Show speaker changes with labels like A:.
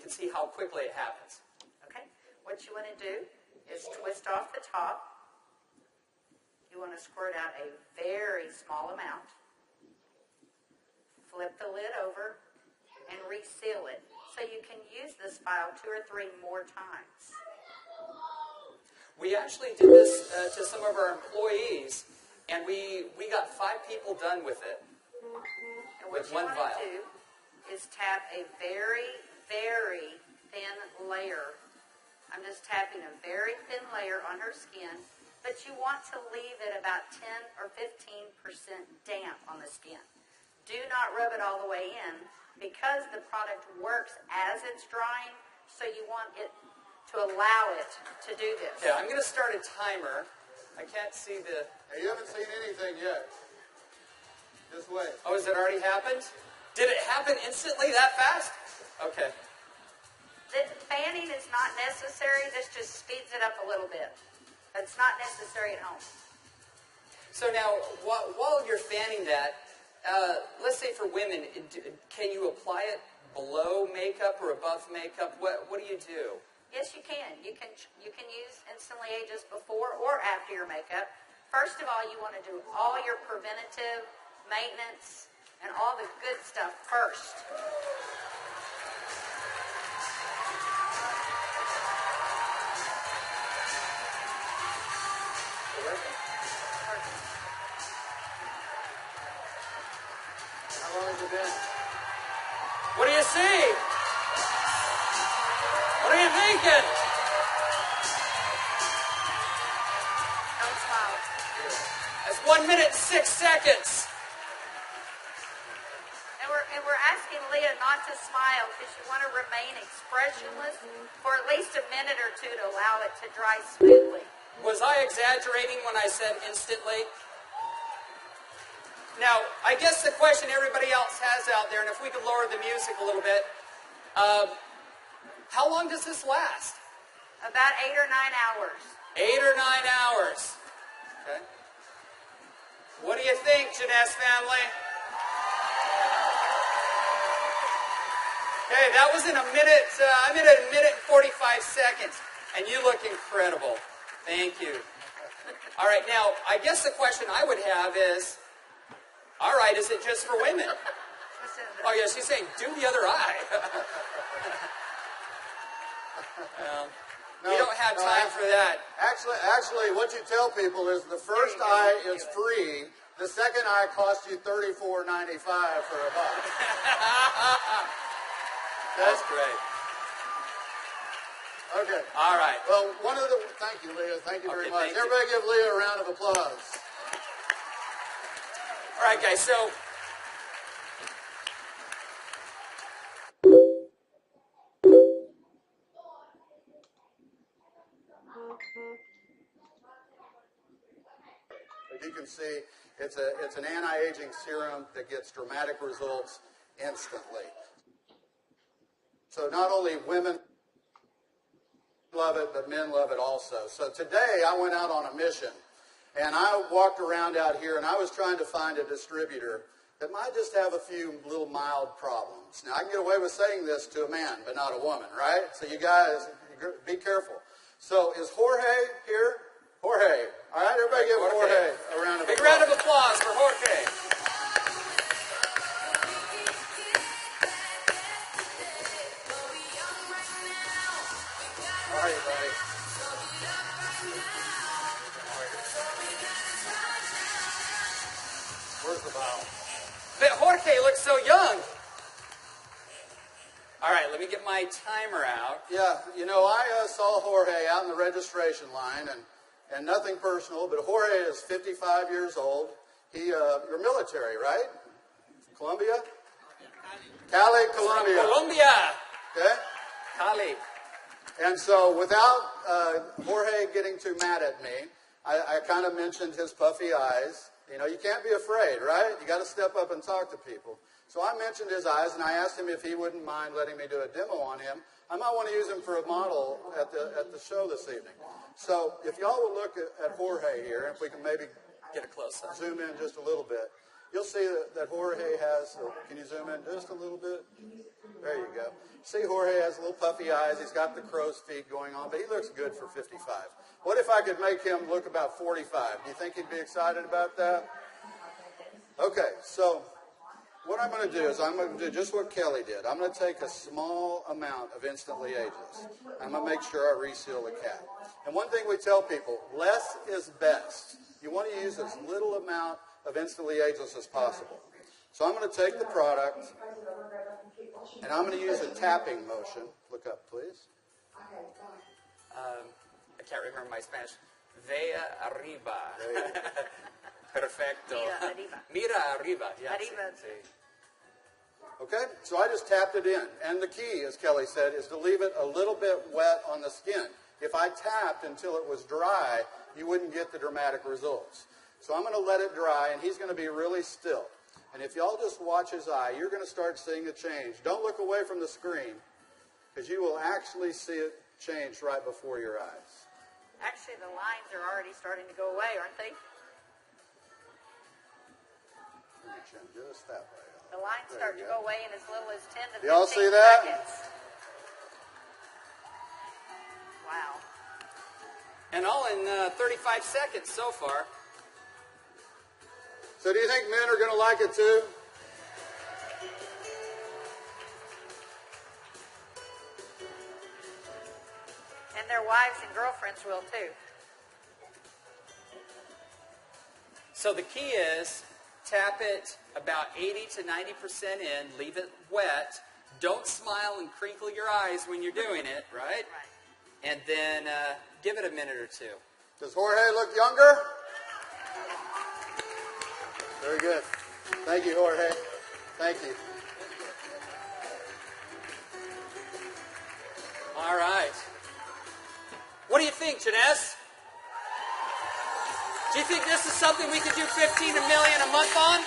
A: you can see how quickly it happens.
B: Okay. What you want to do is twist off the top. You want to squirt out a very small amount. Flip the lid over and reseal it so you can use this file 2 or 3 more times.
A: We actually did this to some of our employees, and we got 5 people done with it.
B: And what you want to do is tap a very, very thin layer. I'm just tapping a very thin layer on her skin, but you want to leave it about 10 or 15% damp on the skin. Do not rub it all the way in because the product works as it's drying, so you want it to allow it to do this.
A: Yeah, I'm going to start a timer. I can't see the...
C: Hey, you haven't seen anything yet. Just wait.
A: Oh, has it already happened? Did it happen instantly that fast? Okay.
B: The fanning is not necessary. This just speeds it up a little bit. It's not necessary at home.
A: So now, while you're fanning that, let's say for women, can you apply it below makeup or above makeup? What do you do?
B: Yes, you can. You can use Instantly Ageless before or after your makeup. First of all, you want to do all your preventative maintenance and all the good stuff first.
C: How long has it been?
A: What do you see? What are you thinking?
B: Don't smile.
A: That's 1 minute and 6 seconds.
B: And we're asking Leah not to smile because you want to remain expressionless for at least a minute or 2 to allow it to dry smoothly.
A: Was I exaggerating when I said instantly? Now, I guess the question everybody else has out there, and if we could lower the music a little bit, how long does this last?
B: About 8 or 9 hours.
A: 8 or 9 hours. Okay. What do you think, Jeunesse family? Okay, that was in a minute. I'm in a minute and 45 seconds, and you look incredible. Thank you. All right, now I guess the question I would have is, all right, is it just for women? Oh yeah, she's saying do the other eye. We don't have time for that.
C: Actually, what you tell people is the first eye is free. The second eye costs you $34.95 for a buck.
A: That's great.
C: Okay.
A: All right.
C: Well, thank you, Leah. Thank you very much.
A: Thank you.
C: Everybody give Leah a round of applause.
A: All right, guys, so
C: as you can see, it's an anti-aging serum that gets dramatic results instantly. So not only women love it, but men love it also. So today I went out on a mission, and I walked around out here, and I was trying to find a distributor that might just have a few little mild problems. Now, I can get away with saying this to a man, but not a woman, right? So you guys, be careful. So is Jorge here? Jorge. All right, everybody give Jorge a round of applause.
A: Big round of applause for Jorge.
C: How are you, buddy? Where's the bottle?
A: But Jorge looks so young. All right, let me get my timer out.
C: Yeah, you know, I saw Jorge out in the registration line, and nothing personal, but Jorge is 55 years old. You're military, right? Colombia? Cali, Colombia.
A: Colombia.
C: Okay?
A: Cali.
C: And so without Jorge getting too mad at me, I kind of mentioned his puffy eyes. You know, you can't be afraid, right? You got to step up and talk to people. So I mentioned his eyes, and I asked him if he wouldn't mind letting me do a demo on him. I might want to use him for a model at the show this evening. So if y'all will look at Jorge here, if we can maybe
A: Get a close-up.
C: zoom in just a little bit, you'll see that Jorge has, can you zoom in just a little bit? There you go. See, Jorge has little puffy eyes. He's got the crow's feet going on, but he looks good for 55. What if I could make him look about 45? Do you think he'd be excited about that? Okay, so what I'm going to do is I'm going to do just what Kelly did. I'm going to take a small amount of Instantly Ageless. I'm going to make sure I reseal the cap. And one thing we tell people, less is best. You want to use as little amount of Instantly Ageless as possible. So I'm going to take the product, and I'm going to use a tapping motion. Look up, please.
A: I can't remember my Spanish. Vea arriba. Perfecto.
B: Mira arriba.
A: Mira arriba. Yeah,
B: Arriba.
A: sí.
C: Okay, so I just tapped it in. And the key, as Kelly said, is to leave it a little bit wet on the skin. If I tapped until it was dry, you wouldn't get the dramatic results. So I'm going to let it dry, and he's going to be really still. And if y'all just watch his eye, you're going to start seeing a change. Don't look away from the screen, because you will actually see it change right before your eyes.
B: Actually, the lines are already starting to go away, aren't they?
C: Just that way.
B: The lines
C: There
B: start
C: you
B: to
C: go.
B: go away in as little as 10 to 15
C: Y'all see that?
B: seconds. Wow.
A: And all in 35 seconds so far.
C: So do you think men are going to like it too?
B: And their wives and girlfriends will too.
A: So the key is tap it about 80 to 90% in, leave it wet. Don't smile and crinkle your eyes when you're doing it, right?
B: Right.
A: And then give it a minute or two.
C: Does Jorge look younger? Very good. Thank you, Jorge. Thank you.
A: All right. What do you think, JEUNESSE? Do you think this is something we could do 15 million a month on?